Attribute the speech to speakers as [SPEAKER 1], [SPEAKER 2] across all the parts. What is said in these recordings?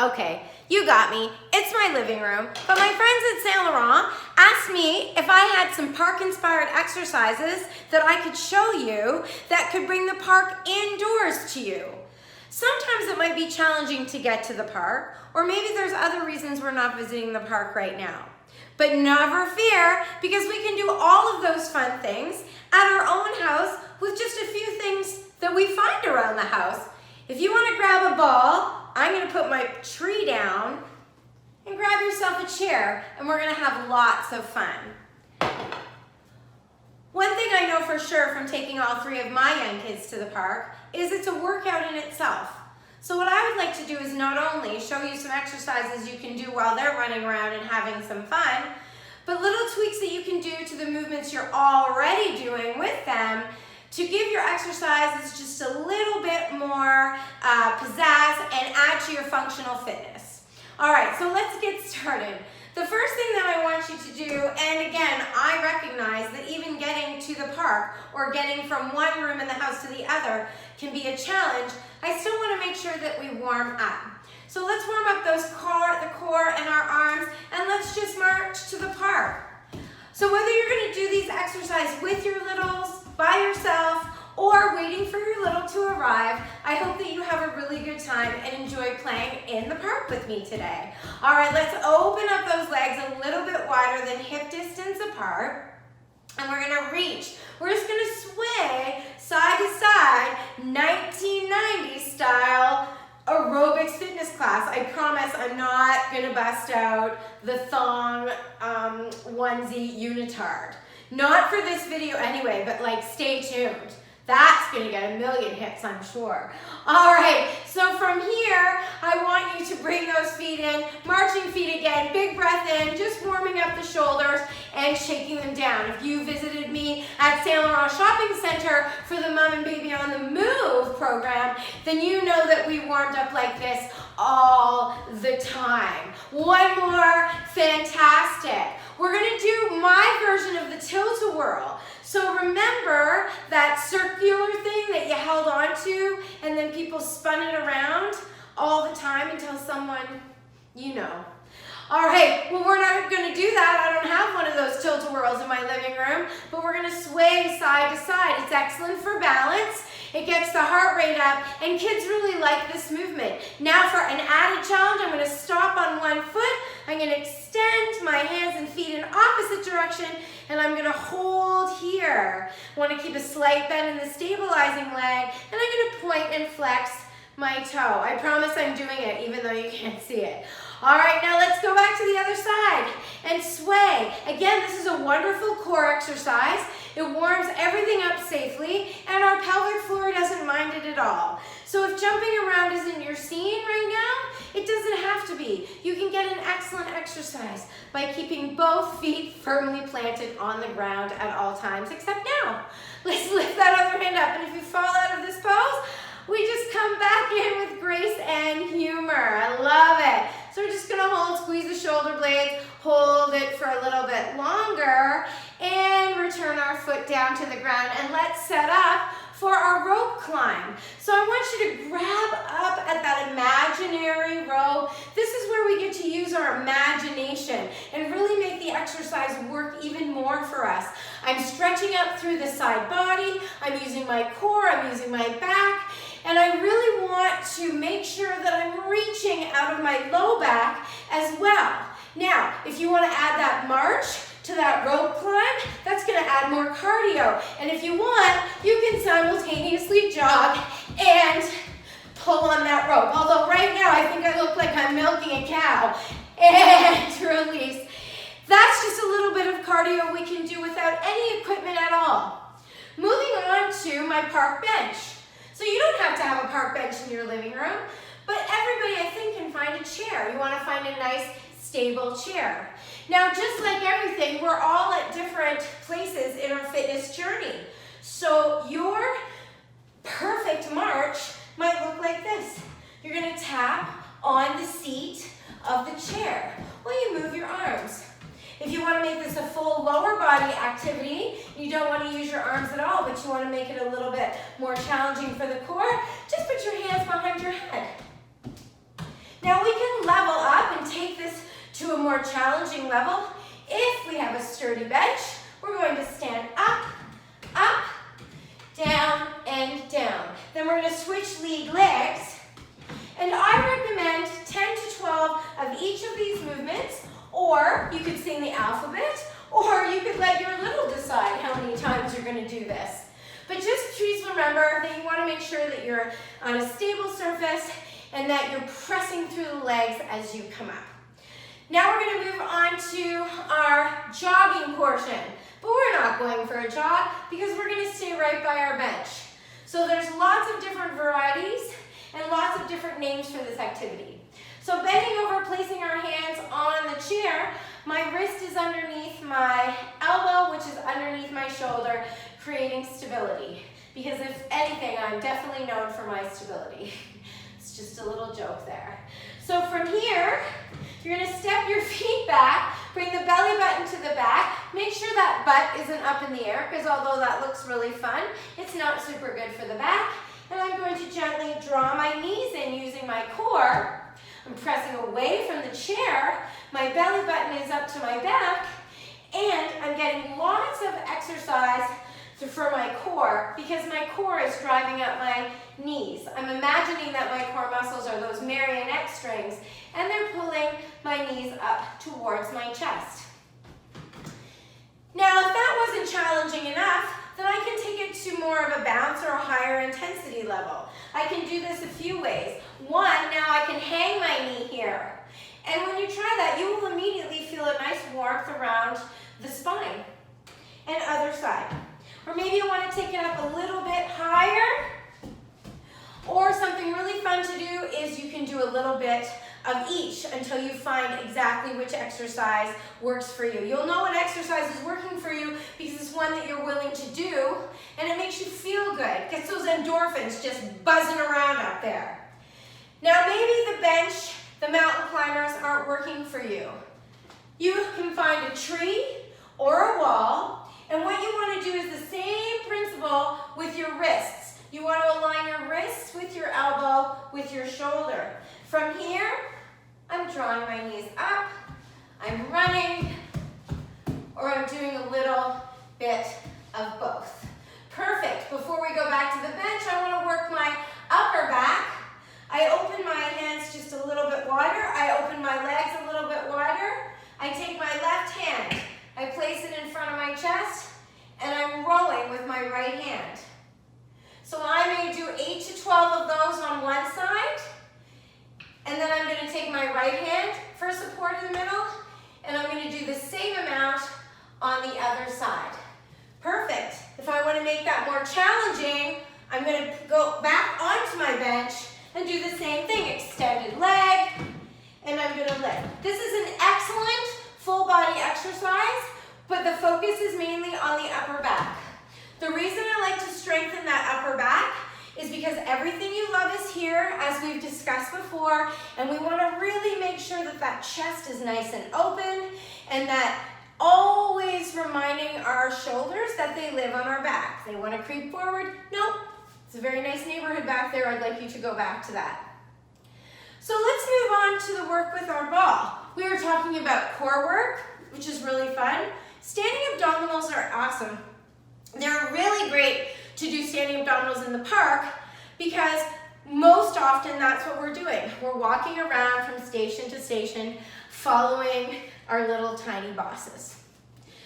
[SPEAKER 1] Okay, you got me. It's my living room, but my friends at Saint Laurent asked me if I had some park-inspired exercises that I could show you that could bring the park indoors to you. Sometimes it might be challenging to get to the park, or maybe there's other reasons we're not visiting the park right now. But never fear, because we can do all of those fun things at our own house with just a few things that we find around the house. If you want to grab a ball, I'm going to put my tree down and grab yourself a chair, and we're going to have lots of fun. One thing I know for sure from taking all three of my young kids to the park is it's a workout in itself. So what I would like to do is not only show you some exercises you can do while they're running around and having some fun, but little tweaks that you can do to the movements you're already doing with them to give your exercises just a little bit more pizzazz and add to your functional fitness. All right, so let's get started. The first thing that I want you to do, and again, I recognize that even getting to the park or getting from one room in the house to the other can be a challenge, I still want to make sure that we warm up. So let's warm up the core and our arms, and let's just march to the park. So whether you're going to do these exercises with your littles, by yourself, or waiting for your little to arrive, I hope that you have a really good time and enjoy playing in the park with me today. All right, let's open up those legs a little bit wider than hip distance apart. And we're gonna reach. We're just gonna sway side to side, 1990s style aerobics fitness class. I promise I'm not gonna bust out the thong onesie unitard. Not for this video anyway, but like stay tuned. That's gonna get a million hits, I'm sure. All right, so from here, I want you to bring those feet in, marching feet again, big breath in, just warming up the shoulders and shaking them down. If you visited me at Saint Laurent Shopping Center for the Mom and Baby on the Move program, then you know that we warmed up like this all the time. One more, fantastic. We're gonna do my version of the tilt-a-whirl. So remember that circular thing that you held on to and then people spun it around all the time until someone, you know. All right, well, we're not gonna do that. I don't have one of those tilt-a-whirls in my living room, but we're gonna sway side to side. It's excellent for balance. It gets the heart rate up, and kids really like this movement. Now for an added challenge, I'm gonna stop on one foot. I'm gonna extend my hands and feet in opposite direction, and I'm gonna hold here. I wanna keep a slight bend in the stabilizing leg, and I'm gonna point and flex my toe. I promise I'm doing it, even though you can't see it. All right, now let's go back to the other side and sway. Again, this is a wonderful core exercise. It warms everything up safely, and our pelvic floor doesn't mind it at all. So if jumping around isn't your scene right now, it doesn't have to be. You can get an excellent exercise by keeping both feet firmly planted on the ground at all times, except now. Let's lift that other hand up, and if you fall out of this pose, we just come back in with grace and humor. I love it. So we're just gonna hold, squeeze the shoulder blades, hold it for a little bit longer, and return our foot down to the ground, and let's set up for our rope climb. So I want you to grab up at that imaginary rope. This is where we get to use our imagination and really make the exercise work even more for us. I'm stretching up through the side body, I'm using my core, I'm using my back, and I really want to make sure that I'm reaching out of my low back as well. Now, if you want to add that march to that rope climb, that's going to add more cardio. And if you want, you can simultaneously jog and pull on that rope. Although right now, I think I look like I'm milking a cow. And release. That's just a little bit of cardio we can do without any equipment at all. Moving on to my park bench. So you don't have to have a park bench in your living room, but everybody, I think, can find a chair. You want to find a nice, stable chair. Now, just like everything, we're all at different places in our fitness journey. So your perfect march might look like this. You're going to tap on the seat of the chair while you move your arms. If you want to make this a full lower body activity, you don't want to use your arms at all, but you want to make it a little bit more challenging for the core, just put your hands behind your head. Now we can level up and take this to a more challenging level. If we have a sturdy bench, we're going to stand up, up, down, and down. Then we're going to switch lead legs. And I recommend 10 to 12 of each of these movements, or you could sing the alphabet, or you could let your little decide how many times you're going to do this. But just please remember that you want to make sure that you're on a stable surface and that you're pressing through the legs as you come up. Now we're going to move on to our jogging portion. But we're not going for a jog because we're going to stay right by our bench. So there's lots of different varieties and lots of different names for this activity. So bending over, placing our hands on the chair, my wrist is underneath my elbow, which is underneath my shoulder, creating stability. Because if anything, I'm definitely known for my stability. It's just a little joke there. So from here, you're going to step your feet back, bring the belly button to the back. Make sure that butt isn't up in the air, because although that looks really fun, it's not super good for the back. And I'm going to gently draw my knees in using my core. I'm pressing away from the chair. My belly button is up to my back. And I'm getting lots of exercise for my core, because my core is driving up my knees. I'm imagining that my core muscles are those marionette strings, and they're pulling my knees up towards my chest. Now, if that wasn't challenging enough, then I can take it to more of a bounce or a higher intensity level. I can do this a few ways. One, now I can hang my knee here. And when you try that, you will immediately feel a nice warmth around the spine. And other side. Or maybe you want to take it up a little bit higher. Or something really fun to do is you can do a little bit of each until you find exactly which exercise works for you. You'll know what exercise is working for you because it's one that you're willing to do, and it makes you feel good. Gets those endorphins just buzzing around up there. Now maybe the bench, the mountain climbers aren't working for you. You can find a tree or a wall, and what you want to do is the same principle with your wrists. You want to align your wrists with your elbow, with your shoulder. From here, I'm drawing my knees up, I'm running, or I'm doing a little bit of both. Perfect. Before we go back to the bench, I want to work my upper back. I open my hands just a little bit wider. I open my legs a little bit wider. I take my left hand, I place it in front of my chest, and I'm rowing with my right hand. So I may do 8 to 12 of those on one side, and then I'm going to take my right hand for support in the middle, and I'm going to do the same amount on the other side. Perfect. If I want to make that more challenging, I'm going to go back onto my bench and do the same thing. Extended leg, and I'm going to lift. This is an excellent full body exercise, but the focus is mainly on the upper back. The reason I like to strengthen that upper back is because everything you love is here, as we've discussed before, and we want to really make sure that that chest is nice and open, and that always reminding our shoulders that they live on our back. They want to creep forward? Nope. It's a very nice neighborhood back there. I'd like you to go back to that. So let's move on to the work with our ball. We were talking about core work, which is really fun. Standing abdominals are awesome. They're really great to do standing abdominals in the park because most often that's what we're doing. We're walking around from station to station following our little tiny bosses.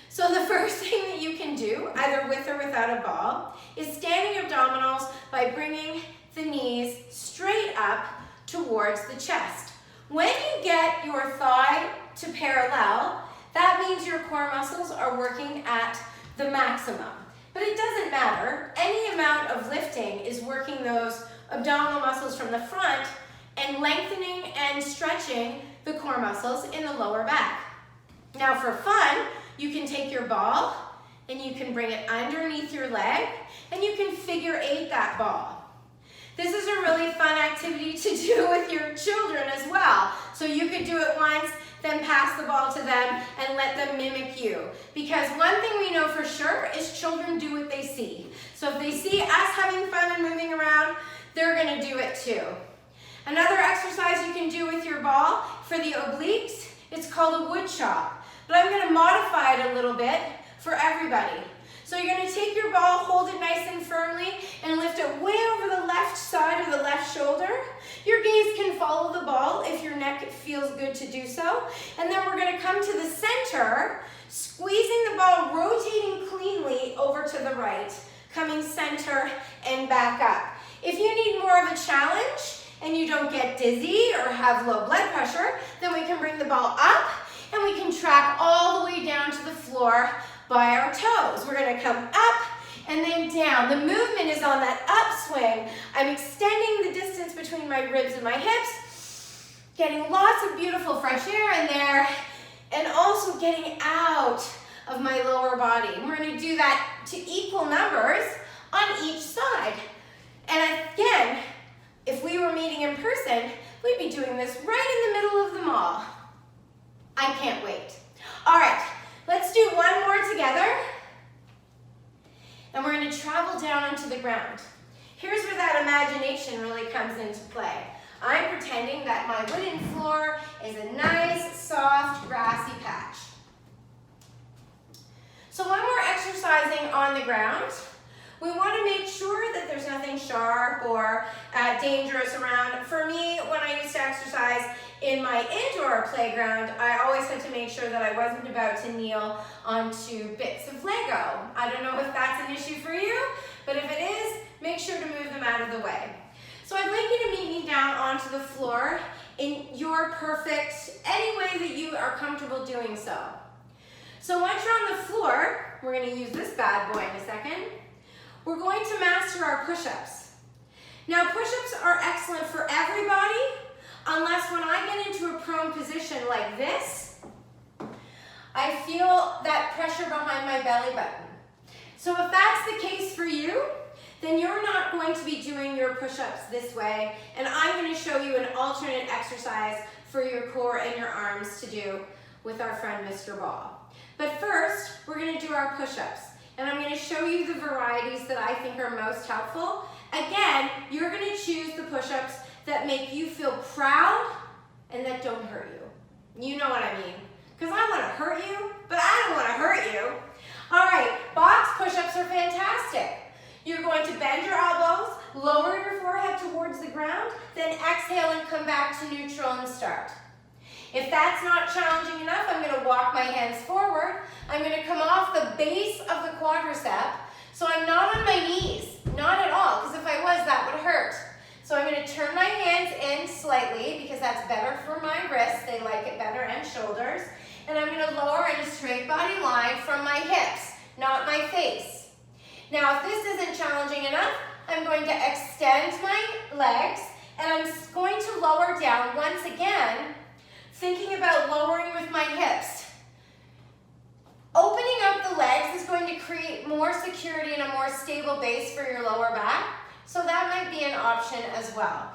[SPEAKER 1] So the first thing that you can do, either with or without a ball, is standing abdominals by bringing the knees straight up towards the chest. When you get your thigh to parallel, that means your core muscles are working at the maximum. But it doesn't matter. Any amount of lifting is working those abdominal muscles from the front and lengthening and stretching the core muscles in the lower back. Now for fun, you can take your ball and you can bring it underneath your leg and you can figure eight that ball. This is a really fun activity to do with your children as well. So you could do it once, then pass the ball to them and let them mimic you. Because one thing we know for sure is children do what they see. So if they see us having fun and moving around, they're going to do it too. Another exercise you can do with your ball for the obliques, it's called a wood chop. But I'm going to modify it a little bit for everybody. So you're going to take your ball, hold it nice and firmly, and lift it way over the left side of the left shoulder. Your gaze can follow the ball if your neck feels good to do so. And then we're going to come to the center, squeezing the ball, rotating cleanly over to the right, coming center and back up. If you need more of a challenge and you don't get dizzy or have low blood pressure, then we can bring the ball up and we can track all the way down to the floor by our toes. We're going to come up and then down. The movement is on that upswing. I'm extending the distance between my ribs and my hips, getting lots of beautiful fresh air in there, and also getting out of my lower body. And we're going to do that to equal numbers on each side. And again, if we were meeting in person, we'd be doing this right in the middle of the mall. I can't wait. All right. Let's do one more together, and we're going to travel down onto the ground. Here's where that imagination really comes into play. I'm pretending that my wooden floor is a nice, soft, grassy patch. So when we're exercising on the ground, we want to make sure that there's nothing sharp or dangerous around. For me, when I used to exercise in my indoor playground, I always had to make sure that I wasn't about to kneel onto bits of Lego. I don't know if that's an issue for you, but if it is, make sure to move them out of the way. So I'd like you to meet me down onto the floor in your perfect, any way that you are comfortable doing so. So once you're on the floor, we're going to use this bad boy in a second. We're going to master our push-ups. Now push-ups are excellent for everybody, unless when I get into a prone position like this, I feel that pressure behind my belly button. So if that's the case for you, then you're not going to be doing your push-ups this way, and I'm going to show you an alternate exercise for your core and your arms to do with our friend Mr. Ball. But first, we're going to do our push-ups, and I'm going to show you the varieties that I think are most helpful. Again, you're going to choose the push-ups that make you feel proud and that don't hurt you. You know what I mean. Because I want to hurt you, but I don't want to hurt you. All right, box push-ups are fantastic. You're going to bend your elbows, lower your forehead towards the ground, then exhale and come back to neutral and start. If that's not challenging enough, I'm going to walk my hands forward. I'm going to come off the base of the quadricep, so I'm not on my knees, not at all, because if I was, that would hurt. So I'm going to turn my hands in slightly because that's better for my wrists. They like it better, and shoulders. And I'm going to lower in a straight body line from my hips, not my face. Now, if this isn't challenging enough, I'm going to extend my legs, and I'm going to lower down once again, thinking about lowering with my hips. Opening up the legs is going to create more security and a more stable base for your lower back. So that might be an option as well.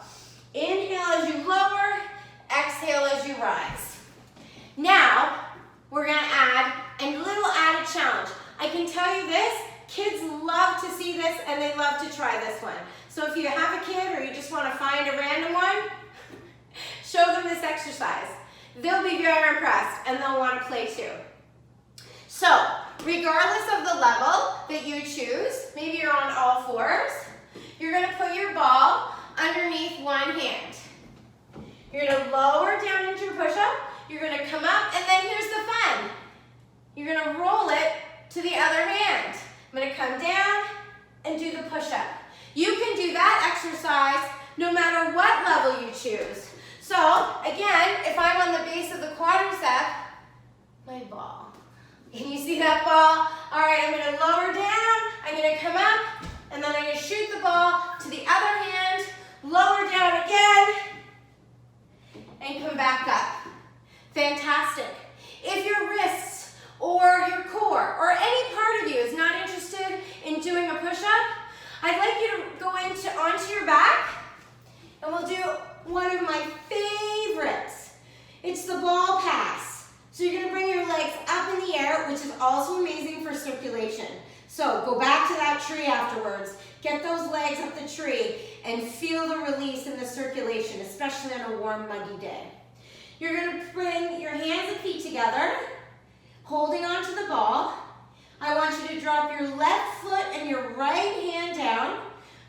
[SPEAKER 1] Inhale as you lower, exhale as you rise. Now, we're going to add a little added challenge. I can tell you this, kids love to see this and they love to try this one. So if you have a kid or you just want to find a random one, show them this exercise. They'll be very impressed and they'll want to play too. So, regardless of the level that you choose, maybe you're on all fours, you're going to put your ball underneath one hand. You're going to lower down into your push-up. You're going to come up, and then here's the fun. You're going to roll it to the other hand. I'm going to come down and do the push-up. You can do that exercise no matter what level you choose. So, again, if I'm on the base of the quadricep, my ball. Can you see that ball? All right, I'm going to lower down. I'm going to come up. And then I'm going to shoot the ball to the other hand, lower down again, and come back up. Fantastic. If your wrists or your core or any part of you is not interested in doing a push-up, I'd like you to go onto your back, and we'll do one of my favorites. It's the ball pass. So you're going to bring your legs up in the air, which is also amazing for circulation. So go back to that tree afterwards. Get those legs up the tree and feel the release in the circulation, especially on a warm, muggy day. You're going to bring your hands and feet together, holding onto the ball. I want you to drop your left foot and your right hand down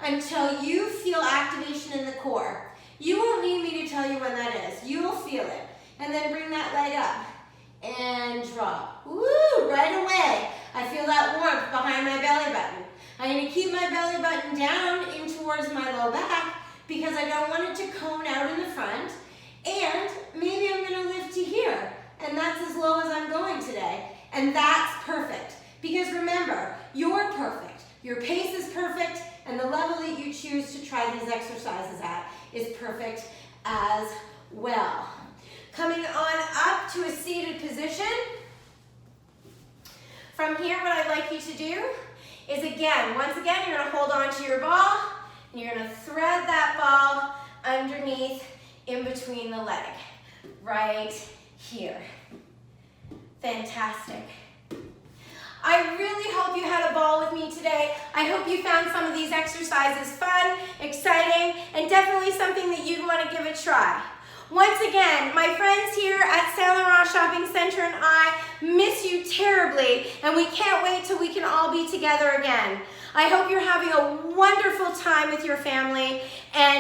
[SPEAKER 1] until you feel activation in the core. You won't need me to tell you when that is. You'll feel it. And then bring that leg up and drop. Woo, right away. I feel that warmth behind my belly button. I'm going to keep my belly button down in towards my low back because I don't want it to cone out in the front. And maybe I'm going to lift to here. And that's as low as I'm going today. And that's perfect. Because remember, you're perfect. Your pace is perfect. And the level that you choose to try these exercises at is perfect as well. Coming on up to a seated position. From here, what I'd like you to do is once again, you're going to hold on to your ball and you're going to thread that ball underneath in between the leg, right here. Fantastic. I really hope you had a ball with me today. I hope you found some of these exercises fun, exciting, and definitely something that you'd want to give a try. Once again, my friends here at Saint Laurent Shopping Center and I miss you terribly, and we can't wait till we can all be together again. I hope you're having a wonderful time with your family, and